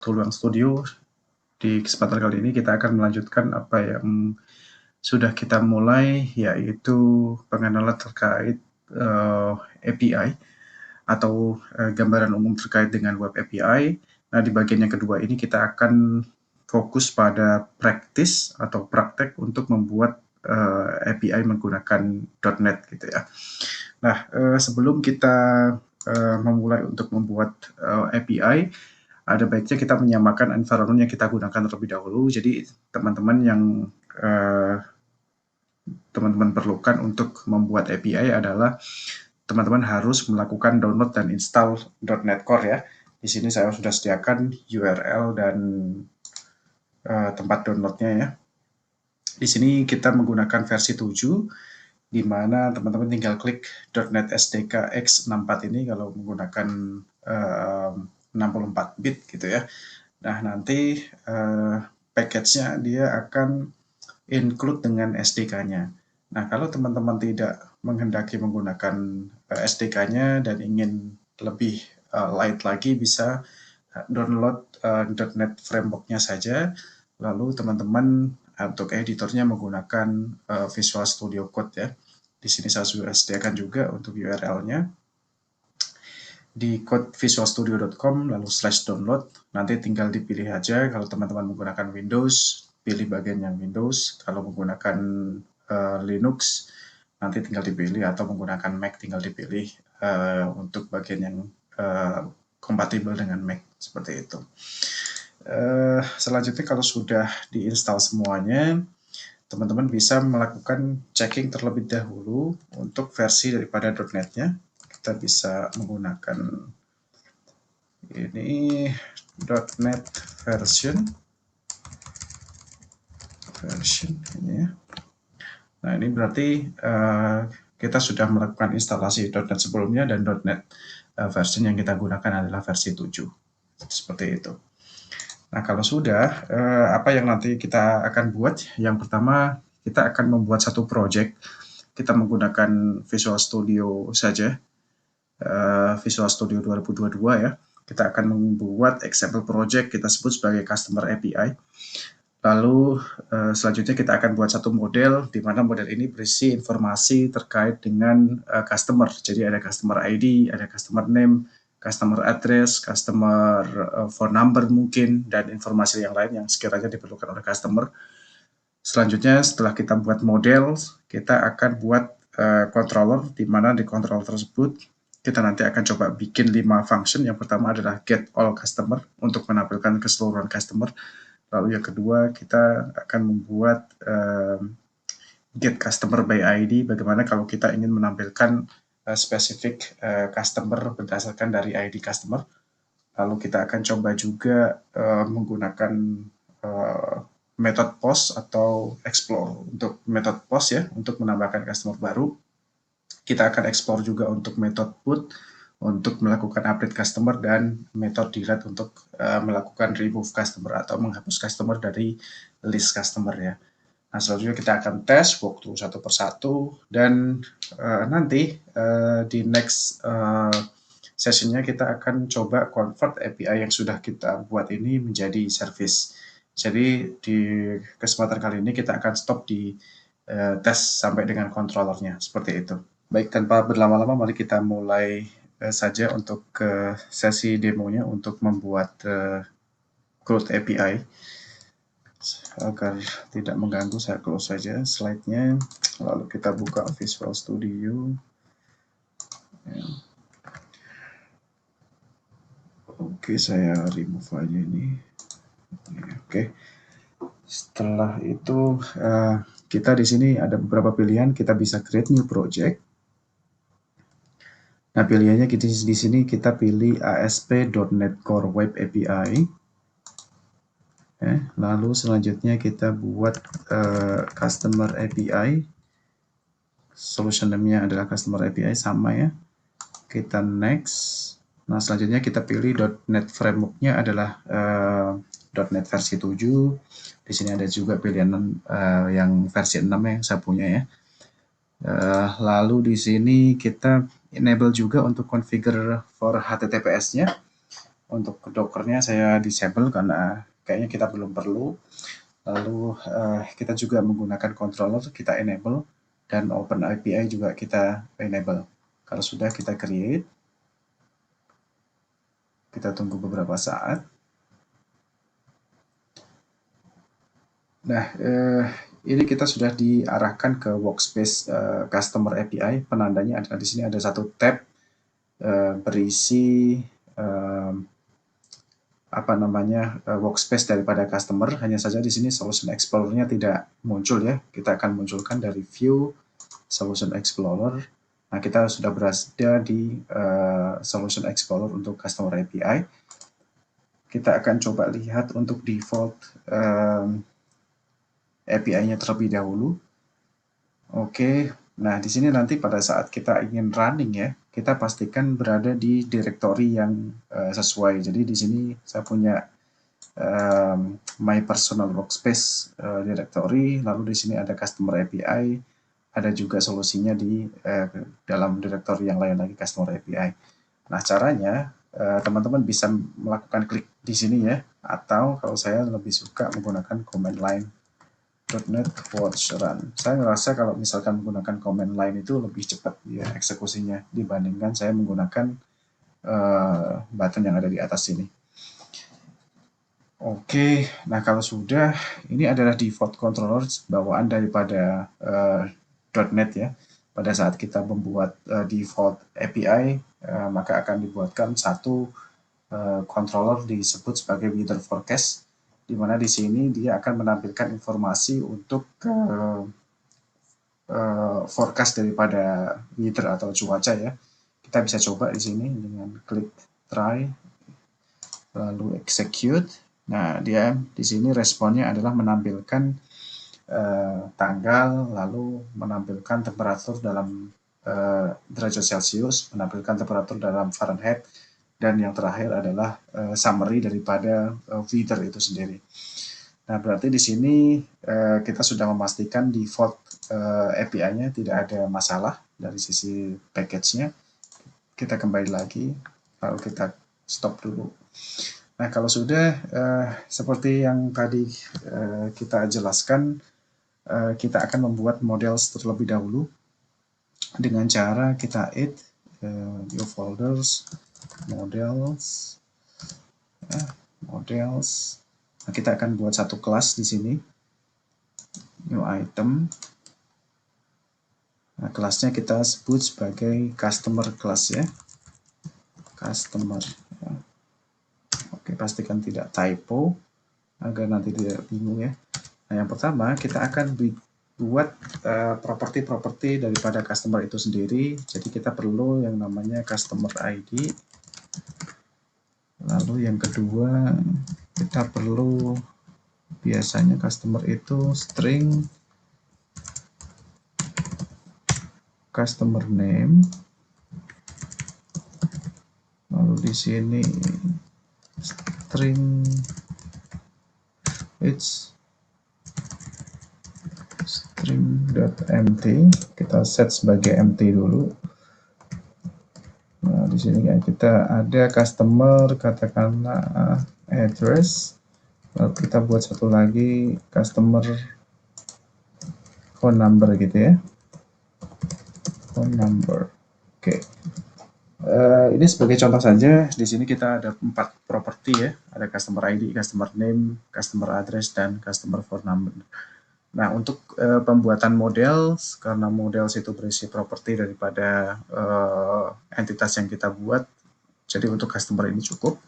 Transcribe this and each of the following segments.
Tuluang Studio. Di kesempatan kali ini kita akan melanjutkan apa yang sudah kita mulai, yaitu pengenalan terkait API atau gambaran umum terkait dengan Web API. Nah, di bagian yang kedua ini kita akan fokus pada praktis atau praktek untuk membuat API menggunakan .NET gitu ya. Nah, sebelum kita memulai untuk membuat API, ada baiknya kita menyamakan environment yang kita gunakan terlebih dahulu. Jadi teman-teman yang teman-teman perlukan untuk membuat API adalah teman-teman harus melakukan download dan install .NET Core ya. Di sini saya sudah sediakan URL dan tempat downloadnya ya. Di sini kita menggunakan versi 7, di mana teman-teman tinggal klik .NET SDK X64 ini kalau menggunakan 64 bit gitu ya. Nah, nanti package-nya dia akan include dengan SDK-nya. Nah, kalau teman-teman tidak menghendaki menggunakan SDK-nya dan ingin lebih light lagi, bisa download .NET Framework-nya saja, lalu teman-teman untuk editornya menggunakan Visual Studio Code ya. Di sini saya sudah sediakan juga untuk URL-nya. Di code visualstudio.com lalu /download, nanti tinggal dipilih aja. Kalau teman-teman menggunakan Windows, pilih bagian yang Windows. Kalau menggunakan Linux, nanti tinggal dipilih, atau menggunakan Mac tinggal dipilih untuk bagian yang kompatibel dengan Mac, seperti itu. Selanjutnya kalau sudah diinstal semuanya, teman-teman bisa melakukan checking terlebih dahulu untuk versi daripada .NET-nya. Kita bisa menggunakan ini .NET version ini ya. Nah, ini berarti kita sudah melakukan instalasi .NET sebelumnya, dan .NET version yang kita gunakan adalah versi 7. Seperti itu. Nah, kalau sudah, apa yang nanti kita akan buat? Yang pertama, kita akan membuat satu project. Kita menggunakan Visual Studio saja, Visual Studio 2022 ya. Kita akan membuat example project, kita sebut sebagai Customer API. Lalu selanjutnya kita akan buat satu model, di mana model ini berisi informasi terkait dengan customer. Jadi ada customer ID, ada customer name, customer address, customer phone number mungkin, dan informasi yang lain yang sekiranya diperlukan oleh customer. Selanjutnya setelah kita buat model, kita akan buat controller, di mana di controller tersebut kita nanti akan coba bikin 5 function. Yang pertama adalah get all customer untuk menampilkan keseluruhan customer. Lalu yang kedua, kita akan membuat get customer by ID. Bagaimana kalau kita ingin menampilkan spesifik customer berdasarkan dari ID customer. Lalu kita akan coba juga menggunakan method post atau explore. Untuk method post ya, untuk menambahkan customer baru. Kita akan explore juga untuk method put untuk melakukan update customer, dan method delete untuk melakukan remove customer atau menghapus customer dari list customer ya. Nah, selanjutnya kita akan tes walkthrough satu persatu, dan nanti di next sessionnya kita akan coba convert API yang sudah kita buat ini menjadi service. Jadi di kesempatan kali ini kita akan stop di tes sampai dengan controllernya, seperti itu. Baik, tanpa berlama-lama, mari kita mulai saja untuk sesi demonya untuk membuat CRUD API. Agar tidak mengganggu, saya close saja slide-nya, lalu kita buka Visual Studio. Oke, saya remove aja ini. Oke, setelah itu kita di sini ada beberapa pilihan. Kita bisa create new project. Nah, pilihannya di sini kita pilih ASP.NET Core Web API. Lalu selanjutnya kita buat Customer API. Solution name-nya adalah Customer API, sama ya. Kita next. Nah, selanjutnya kita pilih .NET Framework-nya adalah .NET versi 7. Di sini ada juga pilihan yang versi 6 yang saya punya ya. Lalu di sini kita enable juga untuk configure for HTTPS-nya. Untuk Dockernya saya disable karena kayaknya kita belum perlu. Lalu kita juga menggunakan controller, kita enable, dan Open API juga kita enable. Kalau sudah, kita create. Kita tunggu beberapa saat. Nah, ini kita sudah diarahkan ke workspace customer API. Penandanya adalah di sini ada satu tab berisi workspace daripada customer. Hanya saja di sini Solution Explorer-nya tidak muncul ya. Kita akan munculkan dari View Solution Explorer. Nah, kita sudah berada di Solution Explorer untuk Customer API. Kita akan coba lihat untuk default API-nya terlebih dahulu. Oke, nah di sini nanti pada saat kita ingin running ya, kita pastikan berada di directory yang sesuai. Jadi di sini saya punya my personal workspace directory, lalu di sini ada customer API, ada juga solusinya di dalam directory yang lain lagi customer API. Nah, caranya teman-teman bisa melakukan klik di sini ya, atau kalau saya lebih suka menggunakan command line .NET Watch Run. Saya merasa kalau misalkan menggunakan command line itu lebih cepat ya eksekusinya dibandingkan saya menggunakan button yang ada di atas ini. Oke, nah kalau sudah, ini adalah default controller bawaan daripada .NET ya. Pada saat kita membuat default API, maka akan dibuatkan satu controller disebut sebagai weather forecast, di mana di sini dia akan menampilkan informasi untuk forecast daripada weather atau cuaca ya. Kita bisa coba di sini dengan klik try, lalu execute. Nah, dia di sini responnya adalah menampilkan tanggal, lalu menampilkan temperatur dalam derajat Celcius, menampilkan temperatur dalam Fahrenheit, dan yang terakhir adalah summary daripada weather itu sendiri. Nah, berarti di sini kita sudah memastikan default API-nya tidak ada masalah dari sisi package-nya. Kita kembali lagi, lalu kita stop dulu. Nah, kalau sudah seperti yang tadi kita jelaskan, kita akan membuat models terlebih dahulu dengan cara kita add new folders, models. Nah, kita akan buat satu kelas di sini, new item. Nah, kelasnya kita sebut sebagai customer class ya, customer. Oke, pastikan tidak typo agar nanti tidak bingung ya. Nah, yang pertama kita akan buat properti-properti daripada customer itu sendiri. Jadi kita perlu yang namanya customer ID. Lalu yang kedua kita perlu biasanya customer itu string customer name. Lalu di sini string string.empty, kita set sebagai empty dulu. Nah, di sini kan kita ada customer, katakanlah address. Lalu kita buat satu lagi customer phone number gitu ya. Phone number. Oke. Ini sebagai contoh saja, di sini kita ada 4 properti ya, ada customer ID, customer name, customer address, dan customer phone number. Nah, untuk pembuatan model, karena model itu berisi properti daripada entitas yang kita buat, jadi untuk customer ini cukup.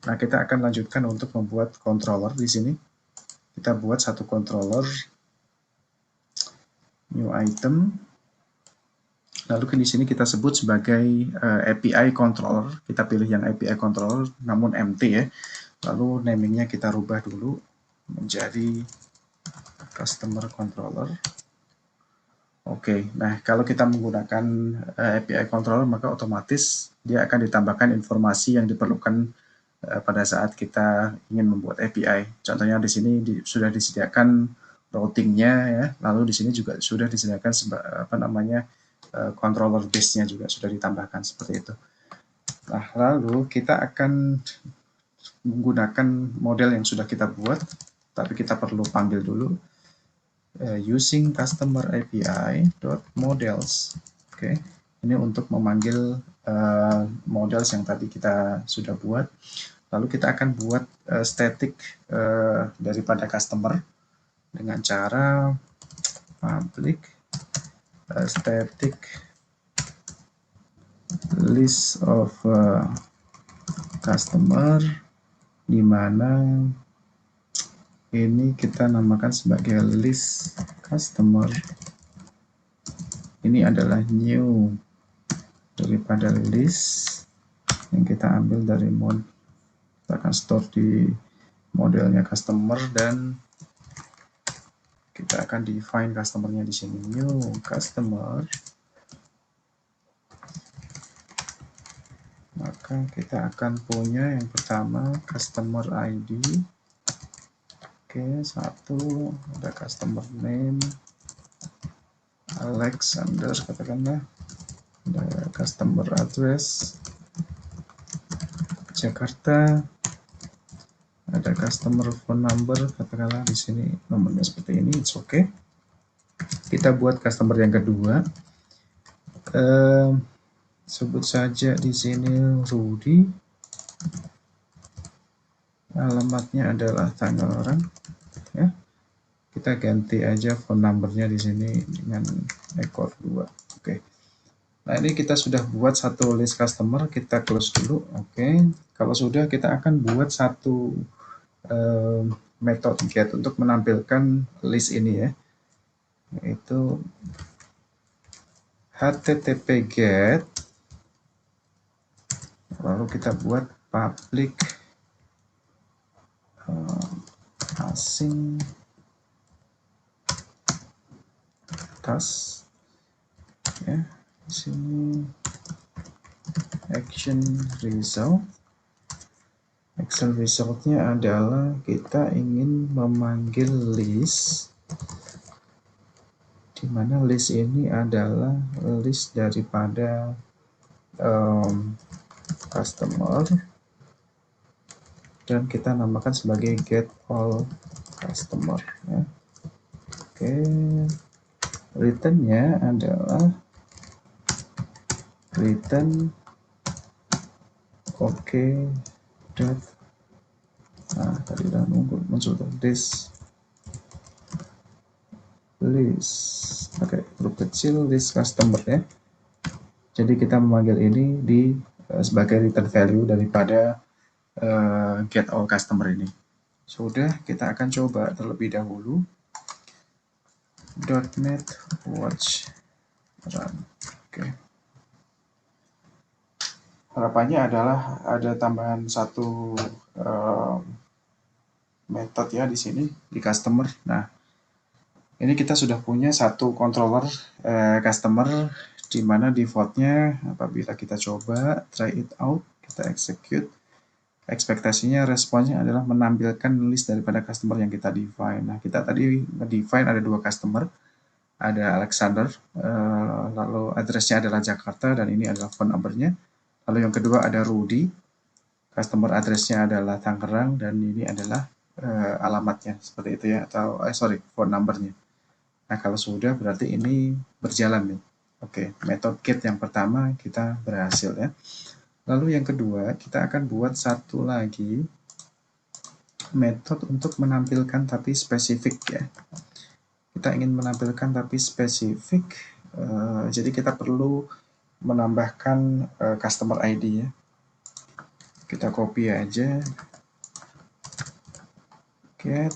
Nah, kita akan lanjutkan untuk membuat controller di sini. Kita buat satu controller, new item. Lalu di sini kita sebut sebagai API controller. Kita pilih yang API controller namun empty ya. Lalu namingnya kita rubah dulu menjadi customer controller. Oke, nah kalau kita menggunakan API controller maka otomatis dia akan ditambahkan informasi yang diperlukan pada saat kita ingin membuat API. Contohnya di sini sudah disediakan routingnya ya. Lalu di sini juga sudah disediakan controller base-nya juga sudah ditambahkan seperti itu. Nah, lalu kita akan menggunakan model yang sudah kita buat, tapi kita perlu panggil dulu using customer API .models. Oke, ini untuk memanggil models yang tadi kita sudah buat. Lalu kita akan buat static daripada customer dengan cara public static list of customer, di mana ini kita namakan sebagai list customer. Ini adalah new daripada list yang kita ambil dari mod. Kita akan store di modelnya customer dan kita akan define customernya di sini, new customer. Maka kita akan punya yang pertama customer ID. Oke, satu ada customer name Alexander, katakanlah. Ada customer address Jakarta. Ada customer phone number, katakanlah di sini nomornya seperti ini. It's okay. Kita buat customer yang kedua. Sebut saja di sini Rudy. Alamatnya adalah Tangerang. Ya. Kita ganti aja phone numbernya di sini dengan ekor 2. Oke. Nah, ini kita sudah buat satu list customer, kita close dulu. Oke. Kalau sudah, kita akan buat satu metode get untuk menampilkan list ini ya. Yaitu http get, lalu kita buat public asing task ya, di sini action result. Action resultnya adalah kita ingin memanggil list, di mana list ini adalah list daripada customer dan kita namakan sebagai get all customer ya. Oke, returnnya adalah return oke dot, nah tadi udah muncul this list pakai huruf kecil list customer ya. Jadi kita memanggil ini di sebagai return value daripada get all customer ini. Sudah, kita akan coba terlebih dahulu. .NET watch run. Oke. Harapannya adalah ada tambahan satu metode ya di sini di customer. Nah, ini kita sudah punya satu controller customer di mana defaultnya apabila kita coba try it out, kita execute, ekspektasinya responnya adalah menampilkan list daripada customer yang kita define. Nah, kita tadi define ada dua customer, ada Alexander, lalu addressnya adalah Jakarta dan ini adalah phone numbernya. Lalu yang kedua ada Rudy, customer addressnya adalah Tangerang dan ini adalah alamatnya seperti itu ya, atau phone numbernya. Nah, kalau sudah berarti ini berjalan nih. Oke, metode get yang pertama kita berhasil ya. Lalu yang kedua kita akan buat satu lagi metode untuk menampilkan tapi spesifik ya. Kita ingin menampilkan tapi spesifik, jadi kita perlu menambahkan customer ID ya. Kita copy aja, get,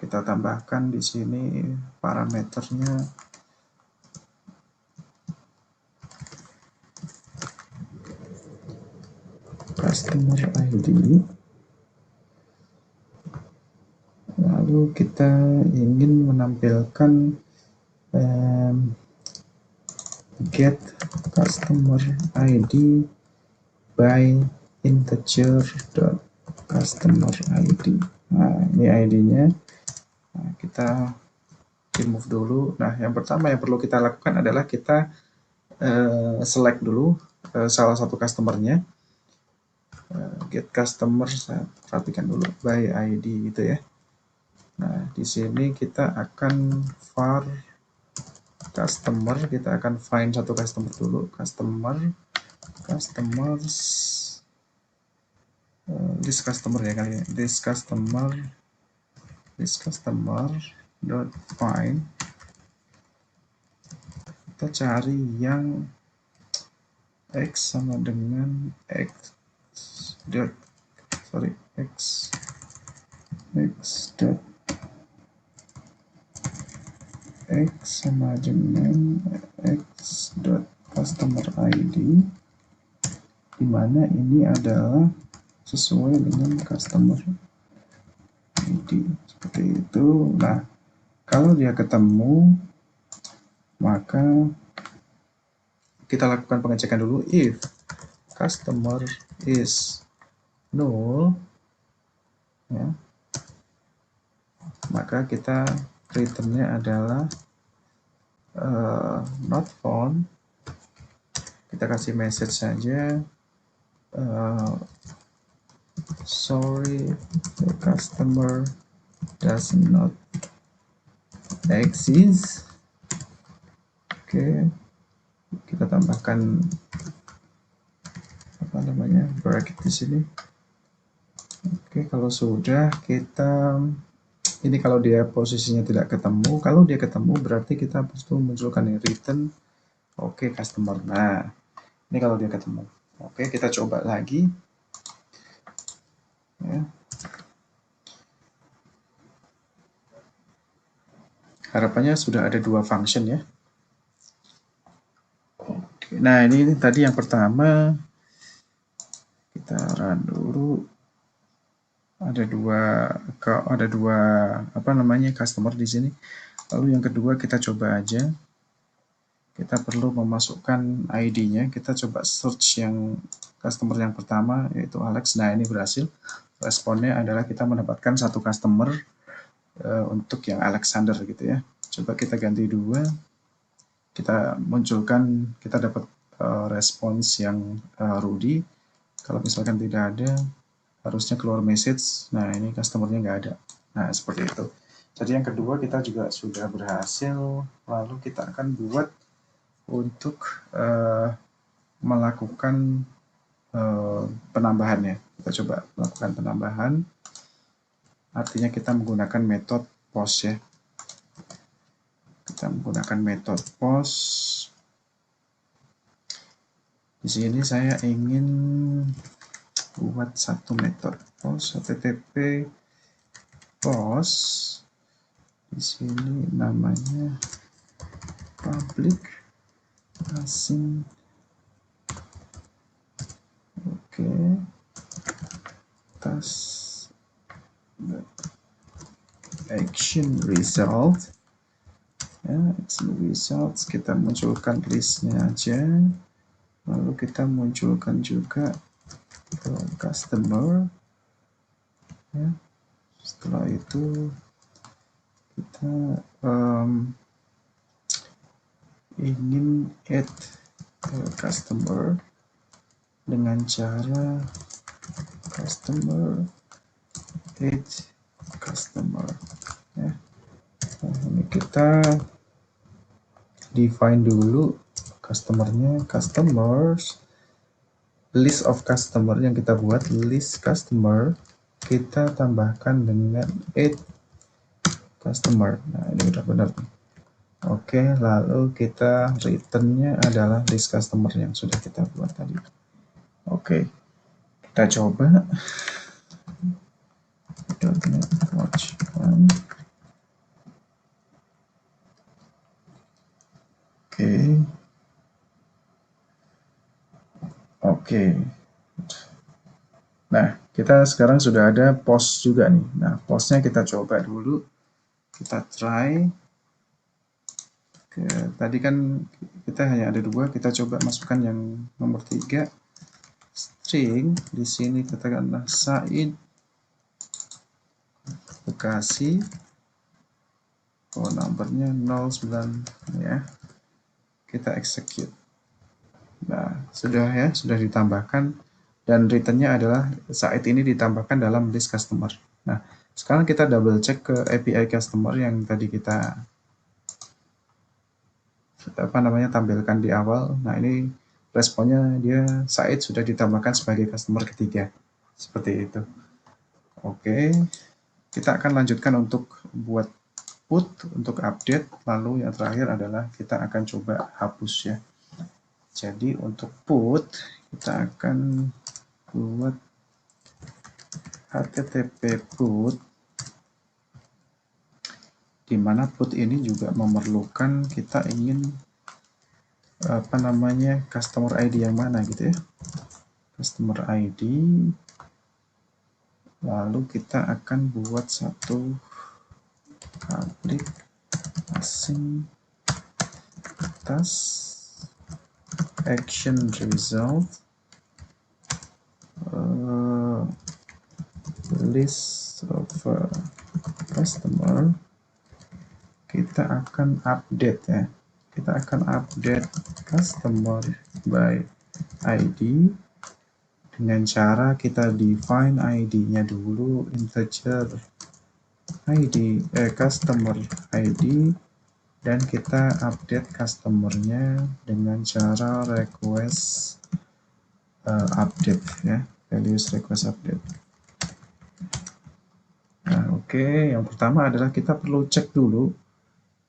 kita tambahkan di sini parameternya customer ID. Lalu kita ingin menampilkan get customer ID by integer customer ID. Nah, ini ID-nya. Nah, kita remove dulu. Nah, yang pertama yang perlu kita lakukan adalah kita select dulu salah satu customernya. get customer, saya perhatikan dulu by ID gitu ya. Nah, di sini kita akan var customer, kita akan find satu customer dulu, customers, list customer ya kali ya, list customer dot find, kita cari yang x sama dengan x dot x dot x sama dengan x dot customer ID, dimana ini adalah sesuai dengan customer ID seperti itu. Nah, kalau dia ketemu, maka kita lakukan pengecekan dulu. If customer is null, ya, maka kita returnnya adalah not found. Kita kasih message saja, sorry, the customer does not exist. Oke, kita tambahkan apa namanya bracket di sini. Oke, kalau sudah kita ini kalau dia posisinya tidak ketemu, kalau dia ketemu berarti kita perlu munculkan yang return oke customer. Nah, ini kalau dia ketemu. Oke, kita coba lagi. Ya. Harapannya sudah ada dua function ya. Oke, nah ini tadi yang pertama kita run dulu. Ada dua apa namanya customer di sini. Lalu yang kedua kita coba aja. Kita perlu memasukkan ID-nya. Kita coba search yang customer yang pertama yaitu Alex. Nah, ini berhasil. Responnya adalah kita mendapatkan satu customer untuk yang Alexander gitu ya. Coba kita ganti 2. Kita munculkan, kita dapat respons yang Rudy. Kalau misalkan tidak ada, harusnya keluar message. Nah, ini customernya nggak ada. Nah, seperti itu. Jadi yang kedua kita juga sudah berhasil. Lalu kita akan buat untuk melakukan penambahannya. Kita coba melakukan penambahan. Artinya kita menggunakan metode post ya. Kita menggunakan metode post. Di sini saya ingin buat satu metode post http post. Di sini namanya public asing. Oke. Tas action result. Ya, action results kita munculkan listnya aja. Lalu kita munculkan juga customer. Ya. Setelah itu kita ingin add customer dengan cara customer add customer ya. Nah, ini kita define dulu customernya, customers, list of customer yang kita buat, list customer kita tambahkan dengan add customer. Nah, ini udah benar nih. Oke, lalu kita returnnya adalah list customer yang sudah kita buat tadi. Oke, kita coba. Watch one. Oke. Nah, kita sekarang sudah ada post juga nih. Nah, postnya kita coba dulu. Kita try. Tadi kan kita hanya ada 2, kita coba masukkan yang nomor 3. String, di sini katakanlah Said Bekasi. Phone numbernya 09 ya. Kita execute. Nah, sudah ya, sudah ditambahkan dan returnnya adalah saat ini ditambahkan dalam list customer. Nah, sekarang kita double check ke API customer yang tadi kita tampilkan di awal. Nah, ini responnya dia Said sudah ditambahkan sebagai customer ketiga. Seperti itu. Oke, kita akan lanjutkan untuk buat put, untuk update. Lalu yang terakhir adalah kita akan coba hapus ya. Jadi untuk put, kita akan buat http put, di mana put ini juga memerlukan kita ingin customer ID yang mana gitu ya, customer ID. Lalu kita akan buat satu public async task action result list of customer. Kita akan update ya, kita akan update customer by ID dengan cara kita define ID-nya dulu integer ID, customer ID, dan kita update customernya dengan cara request update ya, values request update. Nah, oke, yang pertama adalah kita perlu cek dulu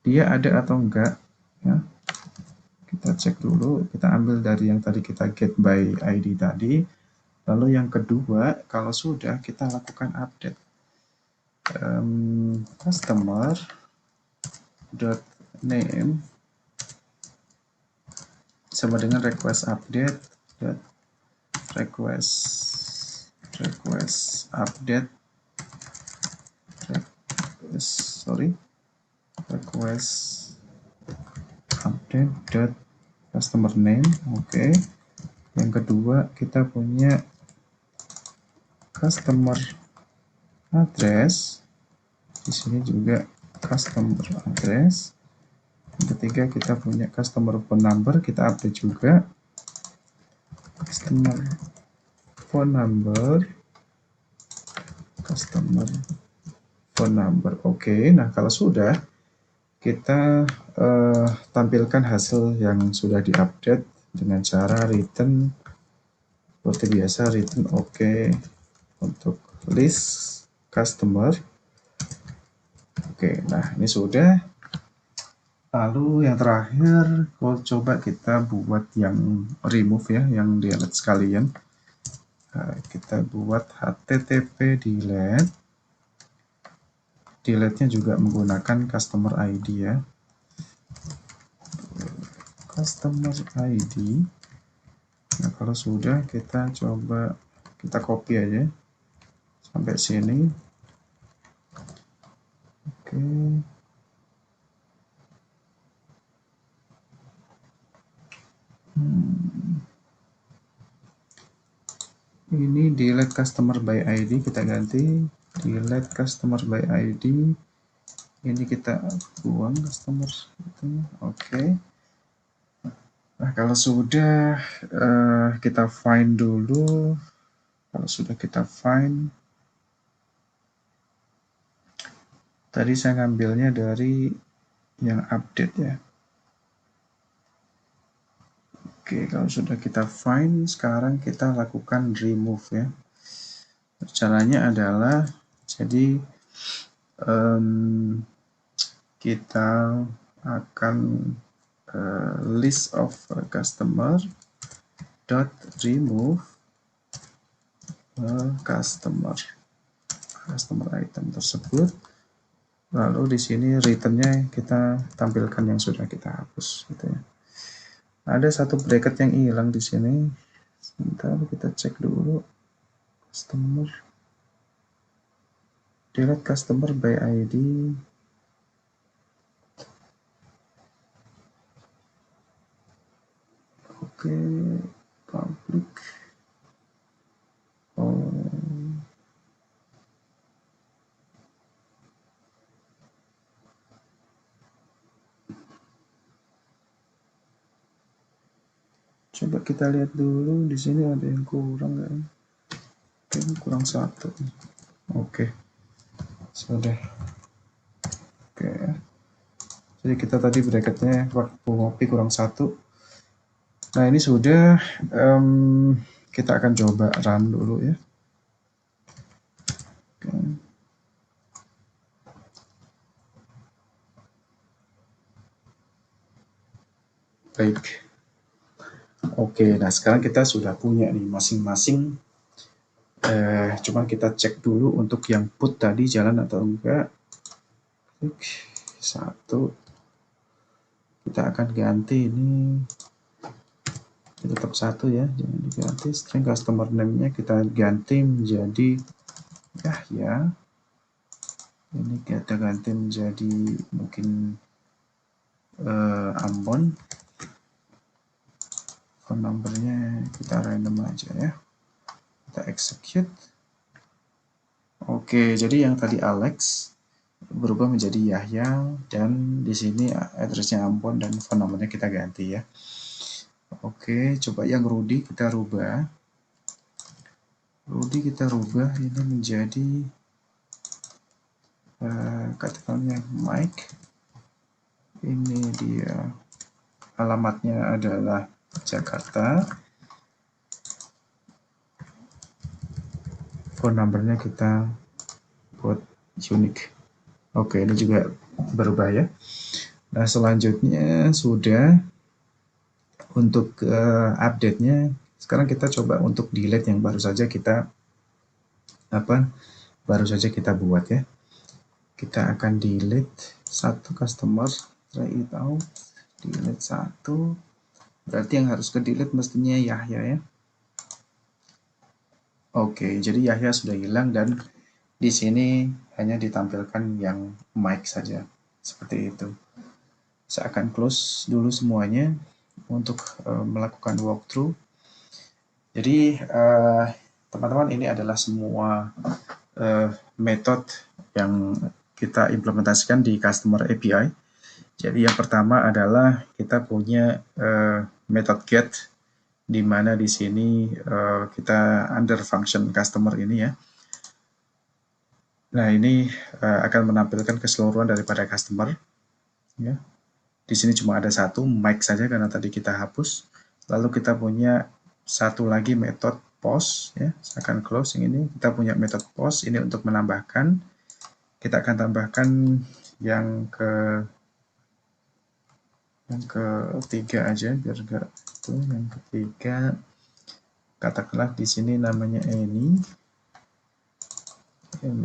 dia ada atau enggak ya. Kita cek dulu, kita ambil dari yang tadi kita get by ID tadi. Lalu yang kedua, kalau sudah kita lakukan update customer dot name sama dengan request update dot request update request update dot customer name. Oke. Yang kedua kita punya customer address, di sini juga customer address. Yang ketiga kita punya customer phone number, kita update juga customer phone number, customer phone number. Oke, nah kalau sudah kita tampilkan hasil yang sudah diupdate dengan cara return seperti biasa, return oke untuk list customer. Oke, nah ini sudah. Lalu yang terakhir, coba kita buat yang remove ya, yang delete sekalian. Nah, kita buat http delete. Delete-nya juga menggunakan customer ID ya. Customer ID. Nah, kalau sudah kita coba kita copy aja sampai sini. Oke. Ini delete customer by ID, kita ganti delete customer by ID. Ini kita buang customer itu. Oke. Nah, kalau sudah kita find dulu. Kalau sudah kita find, tadi saya ngambilnya dari yang update ya. Oke, kalau sudah kita find, sekarang kita lakukan remove ya. Caranya adalah, jadi kita akan list of customer dot remove customer item tersebut. Lalu di sini returnnya kita tampilkan yang sudah kita hapus gitu ya. Ada satu bracket yang hilang di sini. Sebentar kita cek dulu. Customer delete customer by ID. Oke, public. Coba kita lihat dulu di sini ada yang kurang nggak? Oke, kurang 1. Oke, sudah. Oke, jadi kita tadi bracketnya waktu ngopi kurang 1. Nah ini sudah, kita akan coba run dulu ya. Oke. Baik. Oke, nah sekarang kita sudah punya nih masing-masing. Cuman kita cek dulu untuk yang put tadi jalan atau enggak. Klik 1. Kita akan ganti ini tetap 1 ya, jangan diganti. String customer name-nya kita ganti menjadi Yahya. Ini kita ganti menjadi mungkin Ambon. Phone number-nya kita random aja ya. Kita execute. Oke, jadi yang tadi Alex berubah menjadi Yahya, dan di sini address-nya Ambon dan phone number-nya kita ganti ya. Oke, coba yang Rudy kita rubah. Rudy kita rubah ini menjadi katakannya Mike. Ini dia alamatnya adalah Jakarta. Phone number-nya kita buat unique. Oke, ini juga berubah ya. Nah, selanjutnya sudah untuk update-nya. Sekarang kita coba untuk delete yang baru saja kita buat ya. Kita akan delete 1 customer, try it out, delete 1. Berarti yang harus ke delete mestinya Yahya ya. Oke, jadi Yahya sudah hilang dan di sini hanya ditampilkan yang Mike saja. Seperti itu. Saya akan close dulu semuanya untuk melakukan walkthrough. Jadi teman-teman, ini adalah semua metode yang kita implementasikan di Customer API. Jadi yang pertama adalah kita punya method get, di mana di sini kita under function customer ini ya. Nah ini akan menampilkan keseluruhan daripada customer. Ya. Di sini cuma ada 1 Mike saja karena tadi kita hapus. Lalu kita punya satu lagi metode post ya. Saya akan close yang ini. Kita punya metode post ini untuk menambahkan. Kita akan tambahkan yang ketiga aja biar enggak itu. Yang ketiga katakanlah di sini namanya ini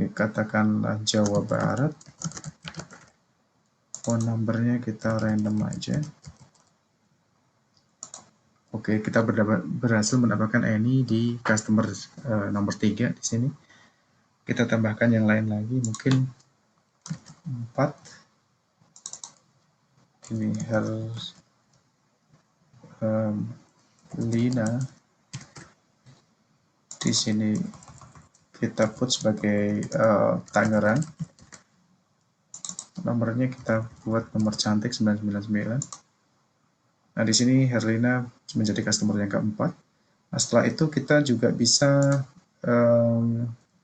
katakanlah Jawa Barat. Phone number-nya kita random aja. Oke, kita berhasil mendapatkan ini di customer nomor 3 di sini. Kita tambahkan yang lain lagi, mungkin 4. Ini harus Lina. Di sini kita put sebagai Tangerang. Nomornya kita buat nomor cantik 999. Nah, di sini Herlina menjadi customer yang keempat. Nah, setelah itu kita juga bisa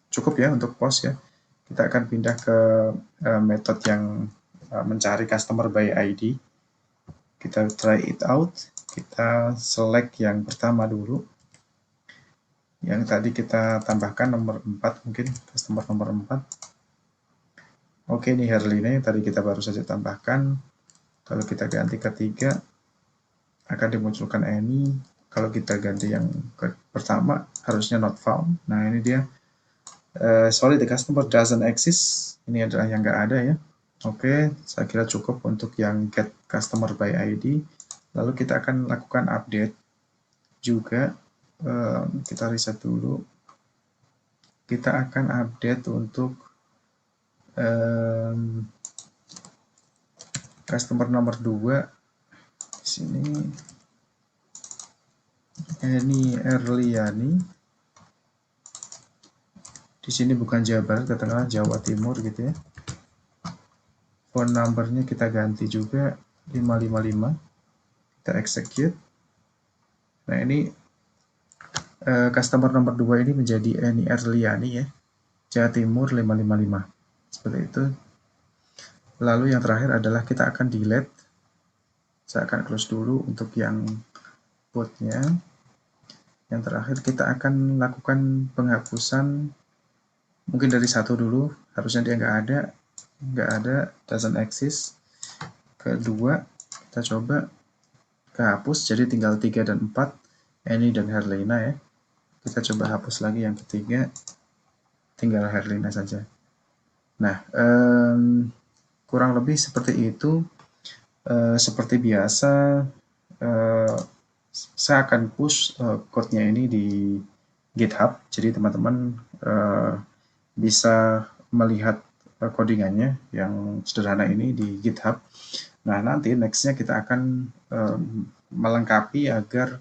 cukup ya untuk post ya. Kita akan pindah ke metode yang mencari customer by ID. Kita try it out. Kita select yang pertama dulu. Yang tadi kita tambahkan nomor 4 mungkin, customer nomor 4. Oke, ini Herlina yang tadi kita baru saja tambahkan. Kalau kita ganti ke 3, akan dimunculkan ini. Kalau kita ganti yang pertama, harusnya not found. Nah, ini dia. Sorry, the customer doesn't exist. Ini adalah yang nggak ada ya. Oke, saya kira cukup untuk yang get customer by ID. Lalu kita akan lakukan update juga. Kita reset dulu. Kita akan update untuk customer nomor 2 di sini. Ini Erliani. Di sini bukan Jawa Barat, katakanlah Jawa Timur gitu ya. Phone number-nya kita ganti juga 555. Kita execute. Nah, ini customer nomor 2 ini menjadi Eni Erliani ya, Jawa Timur 555. Seperti itu. Lalu yang terakhir adalah kita akan delete. Saya akan close dulu untuk yang botnya. Yang terakhir kita akan lakukan penghapusan mungkin dari 1 dulu, harusnya dia nggak ada, doesn't exist. Kedua, kita coba kehapus, jadi tinggal 3 dan 4, Eni dan Herlina ya. Kita coba hapus lagi yang ketiga, tinggal Herlina saja. Nah, kurang lebih seperti itu. Seperti biasa, saya akan push code-nya ini di GitHub, jadi teman-teman bisa melihat codingannya yang sederhana ini di GitHub. Nah, nanti next-nya kita akan melengkapi agar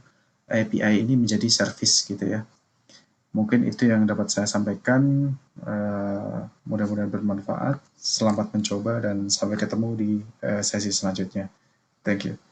API ini menjadi service gitu ya. Mungkin itu yang dapat saya sampaikan. Mudah-mudahan bermanfaat. Selamat mencoba dan sampai ketemu di sesi selanjutnya. Thank you.